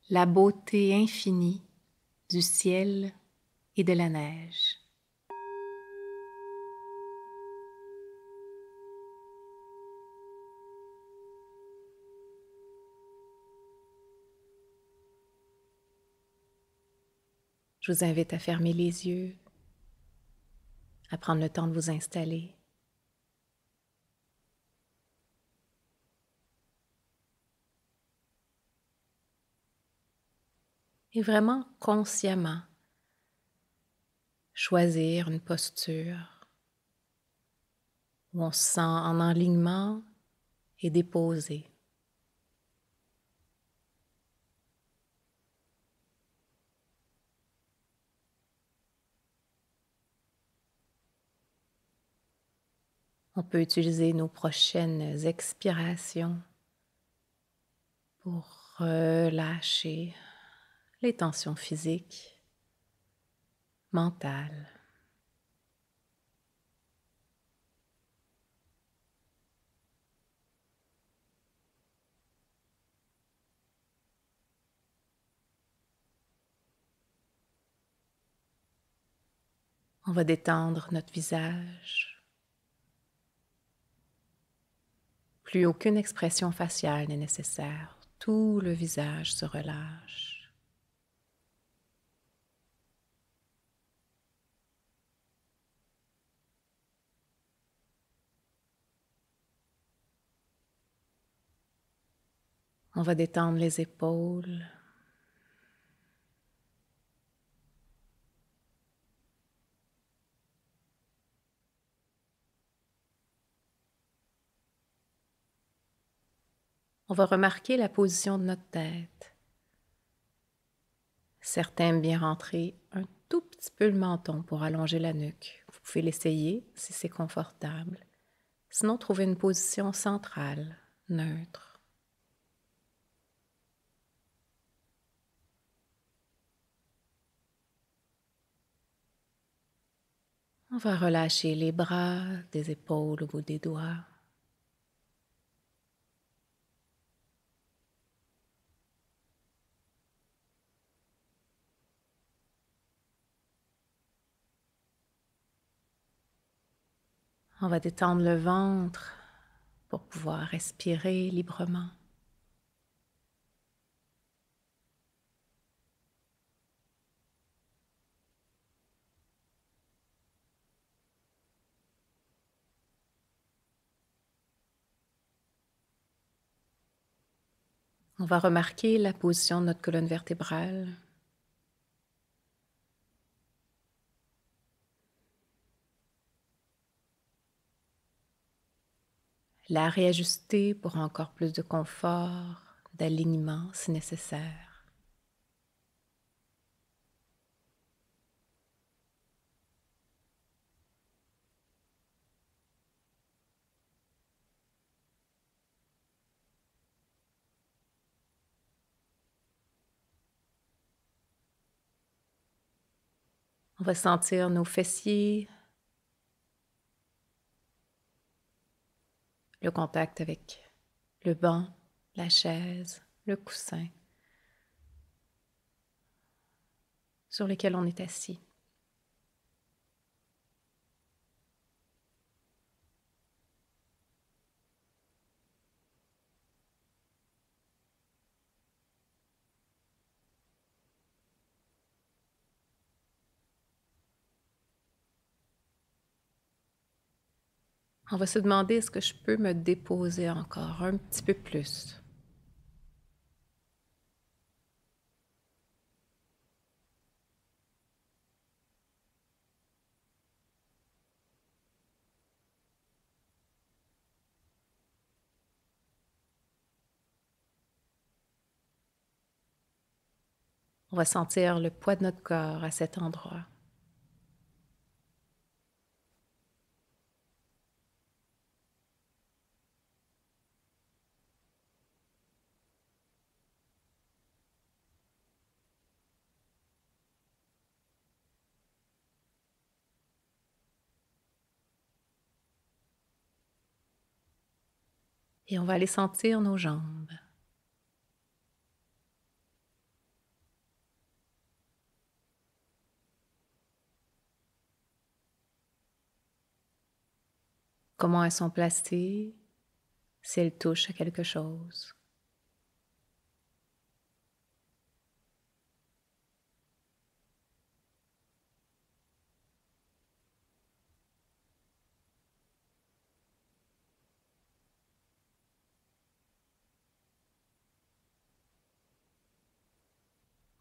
la beauté infinie du ciel et de la neige. Je vous invite à fermer les yeux, à prendre le temps de vous installer. Et vraiment consciemment choisir une posture où on se sent en alignement et déposé. On peut utiliser nos prochaines expirations pour relâcher les tensions physiques, mentales. On va détendre notre visage. Plus aucune expression faciale n'est nécessaire. Tout le visage se relâche. On va détendre les épaules. On va remarquer la position de notre tête. Certains aiment bien rentrer un tout petit peu le menton pour allonger la nuque. Vous pouvez l'essayer si c'est confortable. Sinon, trouvez une position centrale, neutre. On va relâcher les bras, des épaules au bout des doigts. On va détendre le ventre pour pouvoir respirer librement. On va remarquer la position de notre colonne vertébrale. La réajuster pour encore plus de confort, d'alignement si nécessaire. On va sentir nos fessiers, le contact avec le banc, la chaise, le coussin sur lequel on est assis. On va se demander est-ce que je peux me déposer encore un petit peu plus. On va sentir le poids de notre corps à cet endroit. Et on va aller sentir nos jambes. comment elles sont placées, si elles touchent à quelque chose.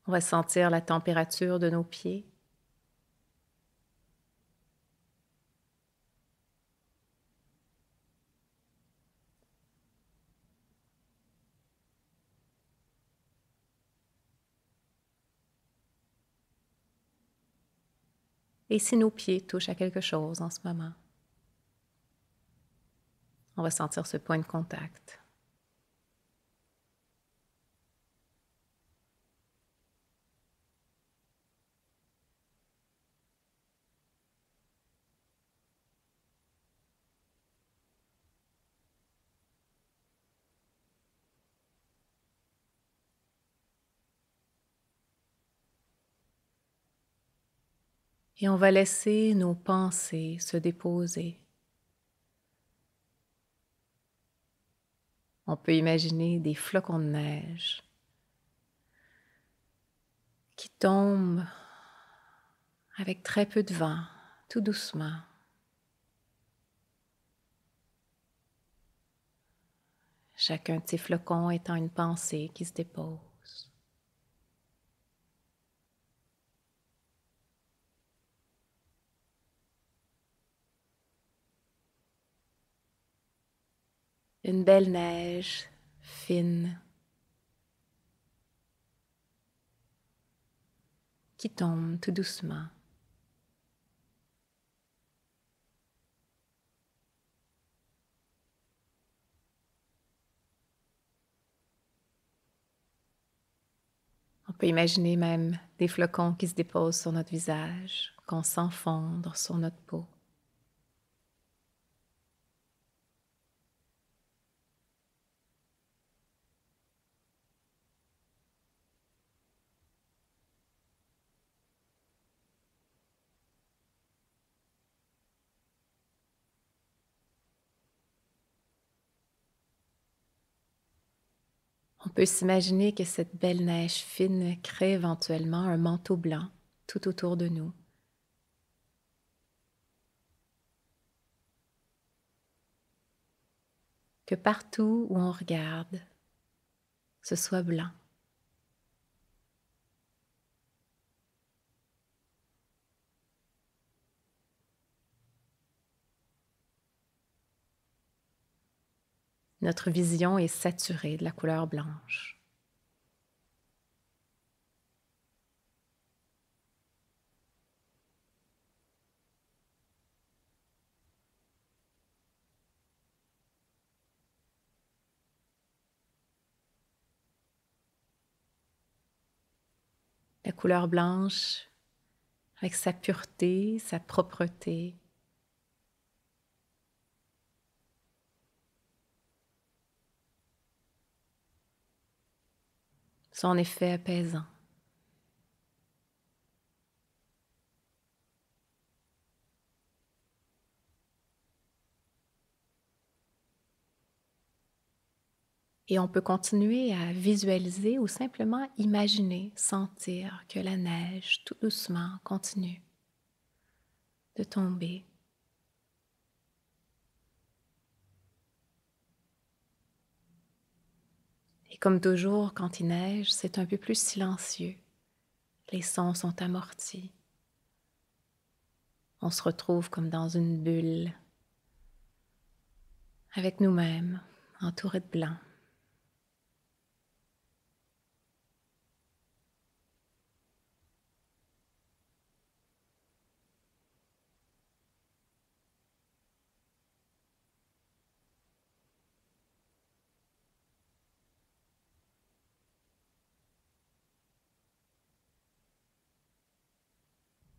On va sentir la température de nos pieds. Et si nos pieds touchent à quelque chose en ce moment, on va sentir ce point de contact. Et on va laisser nos pensées se déposer. On peut imaginer des flocons de neige qui tombent avec très peu de vent, tout doucement. Chacun de ces flocons étant une pensée qui se dépose. Une belle neige fine qui tombe tout doucement. On peut imaginer même des flocons qui se déposent sur notre visage, qu'on sent fondre sur notre peau. On peut s'imaginer que cette belle neige fine crée éventuellement un manteau blanc tout autour de nous. Que partout où on regarde, ce soit blanc. Notre vision est saturée de la couleur blanche. La couleur blanche, avec sa pureté, sa propreté, son effet apaisant. Et on peut continuer à visualiser ou simplement imaginer, sentir que la neige, tout doucement, continue de tomber. Et comme toujours, quand il neige, c'est un peu plus silencieux. Les sons sont amortis. On se retrouve comme dans une bulle, avec nous-mêmes, entourés de blanc.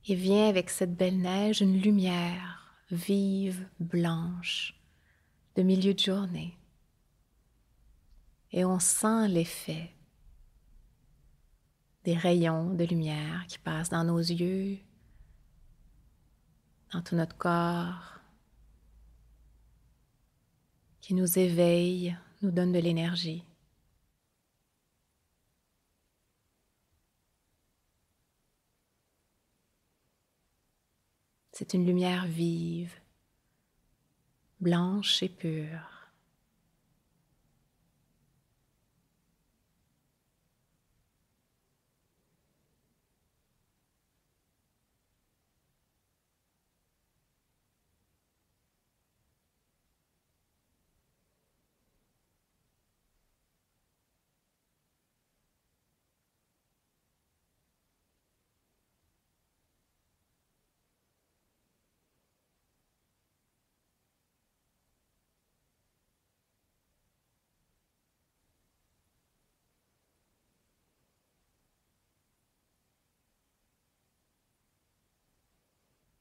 Et vient avec cette belle neige une lumière vive, blanche, de milieu de journée. Et on sent l'effet des rayons de lumière qui passent dans nos yeux, dans tout notre corps, qui nous éveille, nous donne de l'énergie. C'est une lumière vive, blanche et pure.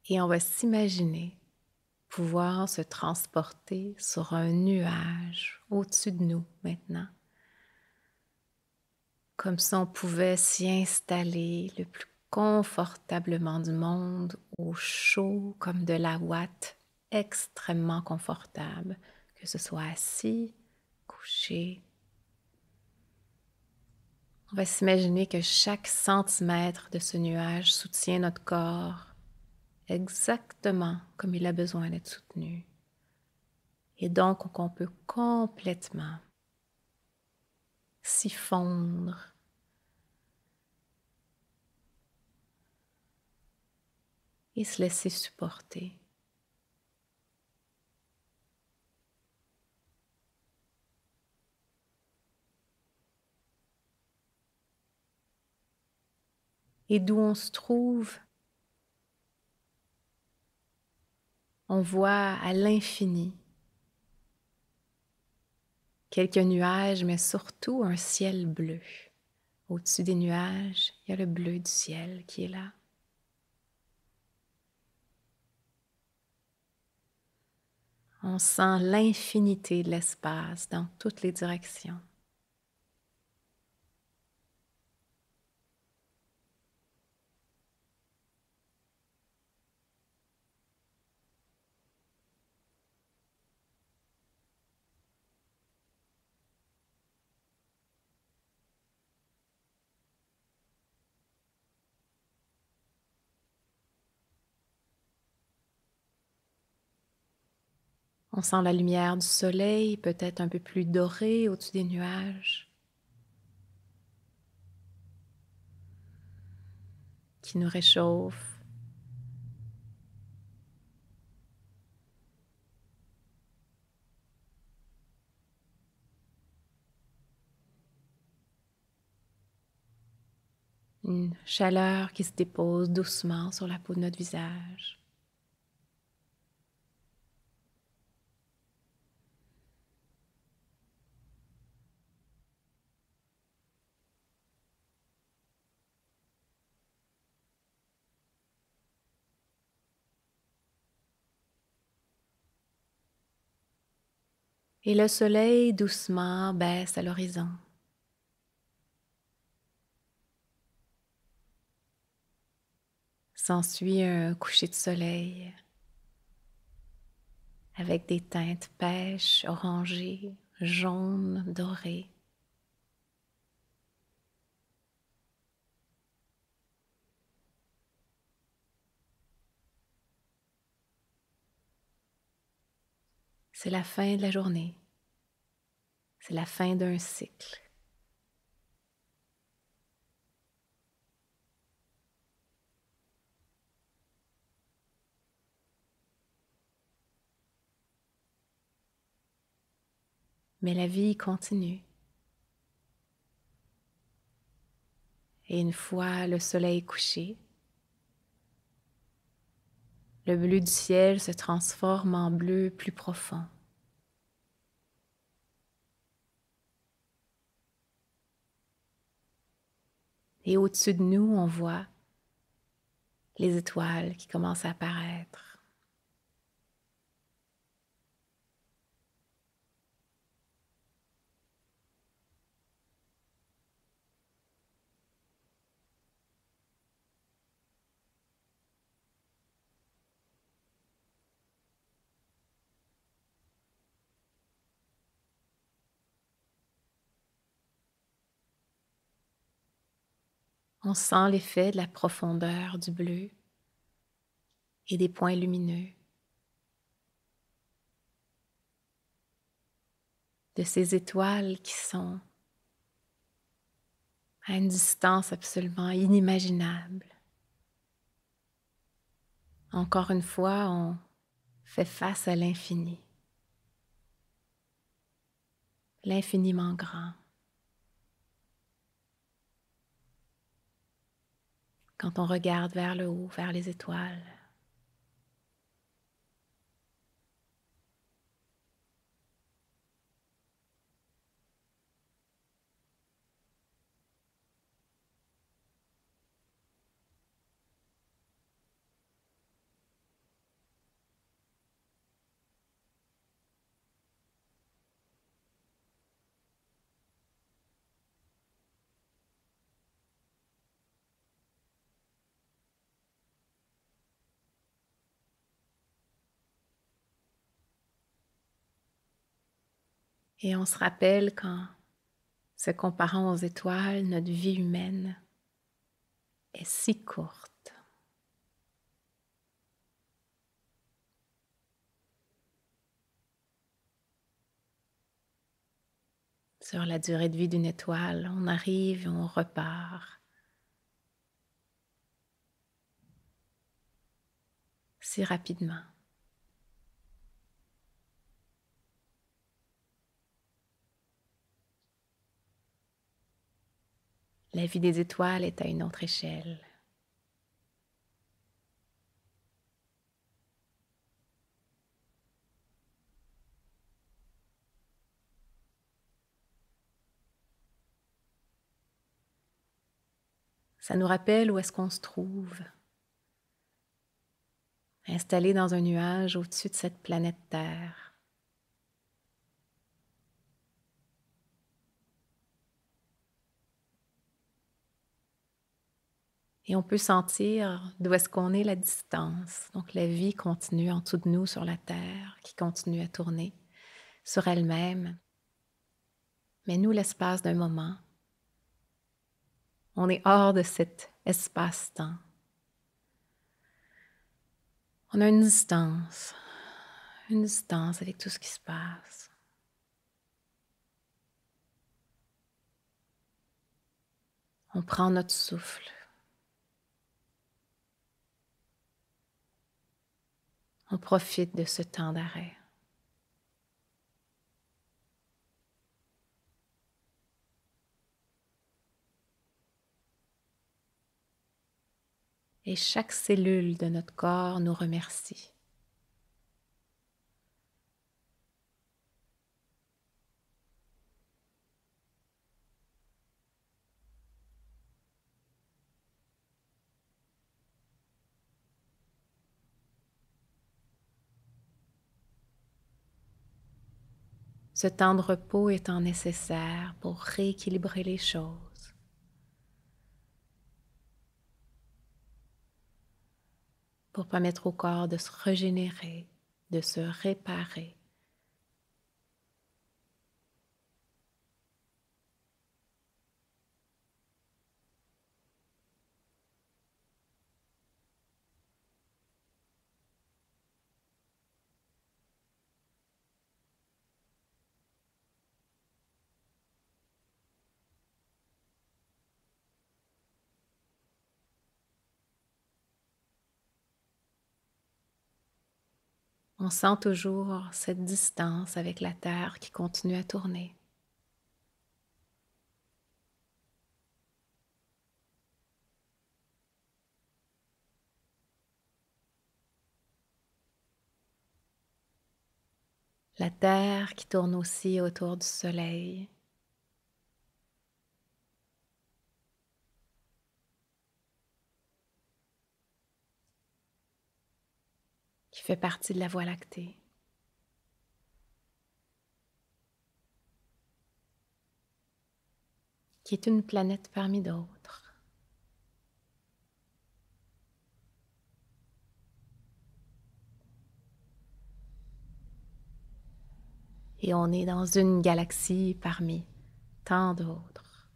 Et on va s'imaginer pouvoir se transporter sur un nuage au-dessus de nous maintenant. Comme si on pouvait s'y installer le plus confortablement du monde, au chaud comme de la ouate, extrêmement confortable, que ce soit assis, couché. On va s'imaginer que chaque centimètre de ce nuage soutient notre corps exactement comme il a besoin d'être soutenu. Et donc qu'on peut complètement s'y fondre et se laisser supporter. Et d'où on se trouve, on voit à l'infini quelques nuages, mais surtout un ciel bleu. Au-dessus des nuages, il y a le bleu du ciel qui est là. On sent l'infinité de l'espace dans toutes les directions. On sent la lumière du soleil, peut-être un peu plus dorée au-dessus des nuages, qui nous réchauffe. Une chaleur qui se dépose doucement sur la peau de notre visage. Et le soleil doucement baisse à l'horizon. S'ensuit un coucher de soleil avec des teintes pêches, orangées, jaunes, dorées. C'est la fin de la journée. C'est la fin d'un cycle. Mais la vie continue. Et une fois le soleil couché, le bleu du ciel se transforme en bleu plus profond. Et au-dessus de nous, on voit les étoiles qui commencent à apparaître. On sent l'effet de la profondeur du bleu et des points lumineux, de ces étoiles qui sont à une distance absolument inimaginable. Encore une fois, on fait face à l'infini, l'infiniment grand. Quand on regarde vers le haut, vers les étoiles, et on se rappelle qu'en se comparant aux étoiles, notre vie humaine est si courte. Sur la durée de vie d'une étoile, on arrive et on repart. Si rapidement. La vie des étoiles est à une autre échelle. Ça nous rappelle où est-ce qu'on se trouve, installé dans un nuage au-dessus de cette planète Terre. Et on peut sentir d'où est-ce qu'on est la distance. Donc la vie continue en dessous de nous sur la Terre, qui continue à tourner sur elle-même. Mais nous, l'espace d'un moment, on est hors de cet espace-temps. On a une distance avec tout ce qui se passe. On prend notre souffle. On profite de ce temps d'arrêt. Et chaque cellule de notre corps nous remercie. Ce temps de repos étant nécessaire pour rééquilibrer les choses, pour permettre au corps de se régénérer, de se réparer. On sent toujours cette distance avec la Terre qui continue à tourner. La Terre qui tourne aussi autour du Soleil. Qui fait partie de la Voie lactée. Qui est une planète parmi d'autres. Et on est dans une galaxie parmi tant d'autres.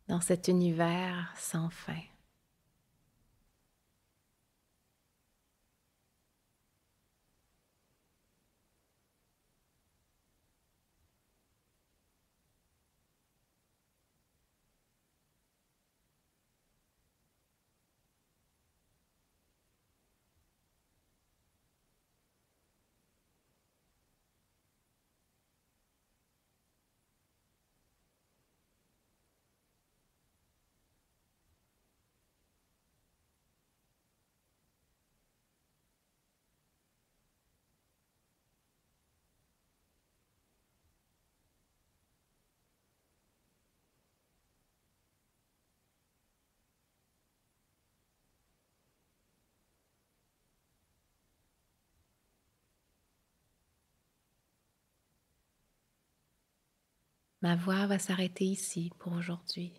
dans cet univers sans fin. Ma voix va s'arrêter ici pour aujourd'hui,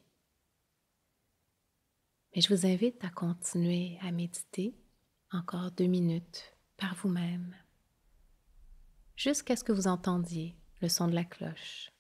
mais je vous invite à continuer à méditer encore 2 minutes par vous-même, jusqu'à ce que vous entendiez le son de la cloche.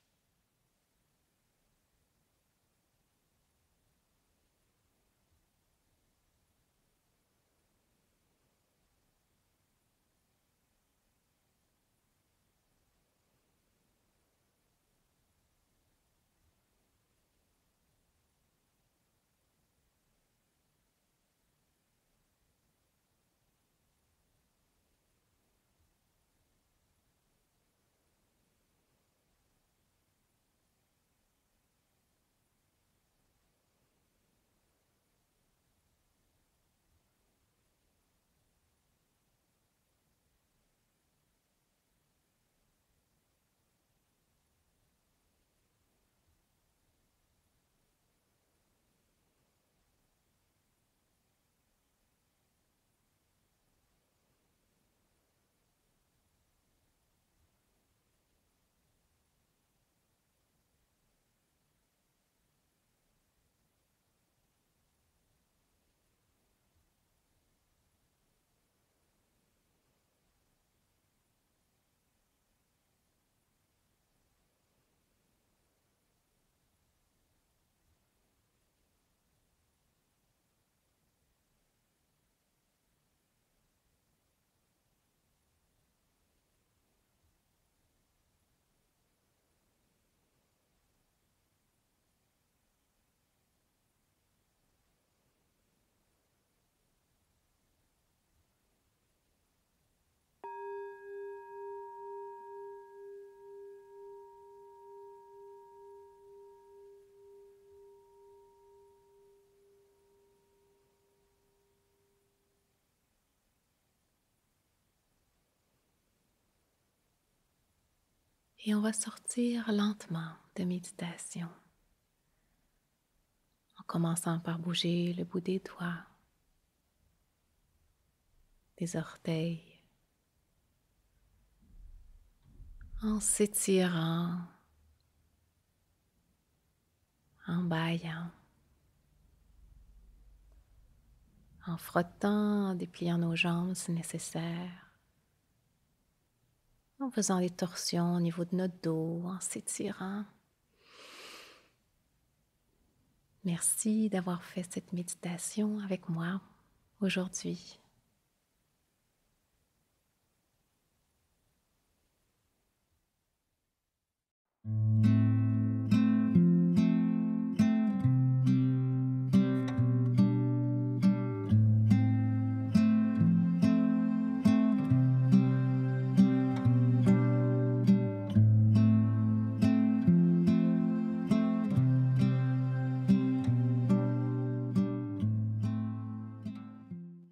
Et on va sortir lentement de méditation, en commençant par bouger le bout des doigts, des orteils, en s'étirant, en bâillant, en frottant, en dépliant nos jambes si nécessaire, en faisant des torsions au niveau de notre dos, en s'étirant. Merci d'avoir fait cette méditation avec moi aujourd'hui.